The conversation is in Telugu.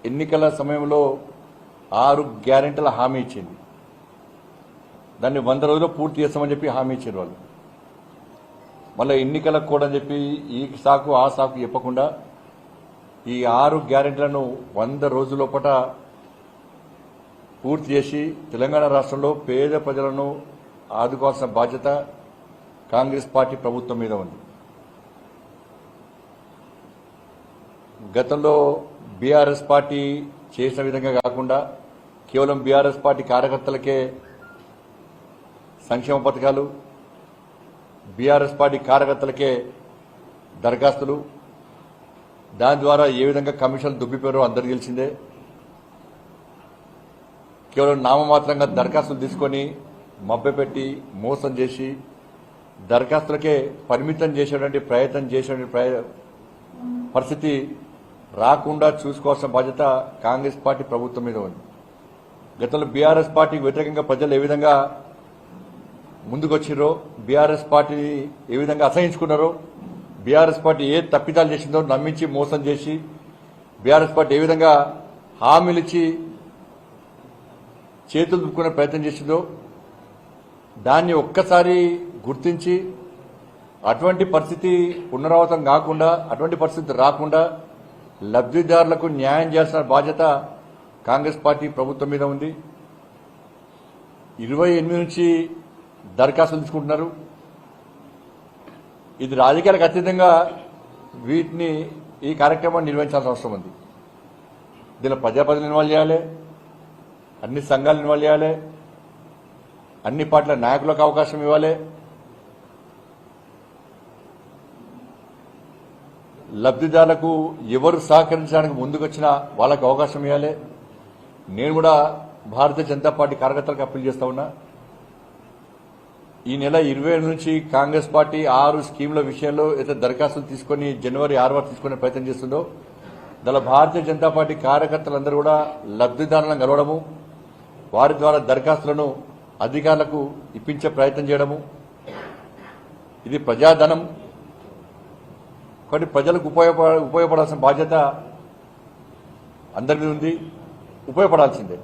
ఎన్నికల సమయంలో 6 గ్యారెంటీల హామీ ఇచ్చింది. దాన్ని 100 రోజుల్లో పూర్తి చేస్తామని చెప్పి హామీ ఇచ్చారు వాళ్ళు. మళ్ళీ ఎన్నికలకు కూడా అని చెప్పి ఈ సాకు ఆ సాకు చెప్పకుండా ఈ 6 గ్యారెంటీలను 100 రోజుల లోపల పూర్తి చేసి తెలంగాణ రాష్ట్రంలో పేద ప్రజలను ఆదుకోవాల్సిన బాధ్యత కాంగ్రెస్ పార్టీ ప్రభుత్వం మీద ఉంది. గతంలో బీఆర్ఎస్ పార్టీ చేసిన విధంగా కాకుండా కేవలం బీఆర్ఎస్ పార్టీ కార్యకర్తలకే సంక్షేమ పథకాలు, బీఆర్ఎస్ పార్టీ కార్యకర్తలకే దరఖాస్తులు, దాని ద్వారా ఏ విధంగా కమిషన్లు దుబ్బిపోయారో అందరికీ తెలిసిందే. కేవలం నామమాత్రంగా దరఖాస్తులు తీసుకొని మభ్యపెట్టి మోసం చేసి దరఖాస్తులకే పరిమితం చేసేటువంటి ప్రయత్నం చేసేటువంటి పరిస్థితి రాకుండా చూసుకోవాల్సిన బాధ్యత కాంగ్రెస్ పార్టీ ప్రభుత్వం మీద ఉంది. గతంలో బీఆర్ఎస్ పార్టీకి వ్యతిరేకంగా ప్రజలు ఏ విధంగా ముందుకొచ్చిరో, బీఆర్ఎస్ పార్టీని ఏ విధంగా అసహించుకున్నారో, బీఆర్ఎస్ పార్టీ ఏ తప్పిదాలు చేసిందో నమ్మించి మోసం చేసి బీఆర్ఎస్ పార్టీ ఏ విధంగా హామీలు ఇచ్చి చేతులు దుక్కునే ప్రయత్నం చేసిందో దాన్ని ఒక్కసారి గుర్తించి అటువంటి పరిస్థితి పునరావృతం కాకుండా, అటువంటి పరిస్థితి రాకుండా లబ్ధిదారులకు న్యాయం చేయాల్సిన బాధ్యత కాంగ్రెస్ పార్టీ ప్రభుత్వం మీద ఉంది. 28 నుంచి దరఖాస్తులు తీసుకుంటున్నారు. ఇది రాజకీయాలకు అతీతంగా వీటిని ఈ కార్యక్రమాన్ని నిర్వహించాల్సిన అవసరం ఉంది. దీనిలో ప్రజాప్రతినిధులు ఇన్వాల్వ్ చేయాలి, అన్ని సంఘాలు ఇన్వాల్వ్ చేయాలి, అన్ని పార్టీల నాయకులకు అవకాశం ఇవ్వాలి, లబ్ధిదారులకు ఎవరు సహకరించడానికి ముందుకొచ్చినా వాళ్ళకు అవకాశం ఇవ్వాలి. నేను కూడా భారతీయ జనతా పార్టీ కార్యకర్తలకు అప్పీల్ చేస్తా ఉన్నా. ఈ నెల 27 నుంచి కాంగ్రెస్ పార్టీ 6 స్కీముల విషయంలో అయితే దరఖాస్తులు తీసుకుని జనవరి 6 వరకు తీసుకునే ప్రయత్నం చేస్తుందో దానిలో భారతీయ జనతా పార్టీ కార్యకర్తలందరూ కూడా లబ్ధిదారులను కలవడము, వారి ద్వారా దరఖాస్తులను అధికారులకు ఇప్పించే ప్రయత్నం చేయడము, ఇది ప్రజాధనం కాబట్టి ప్రజలకు ఉపయోగపడాల్సిన బాధ్యత అందరి మీద ఉంది. ఉపయోగపడాల్సిందే.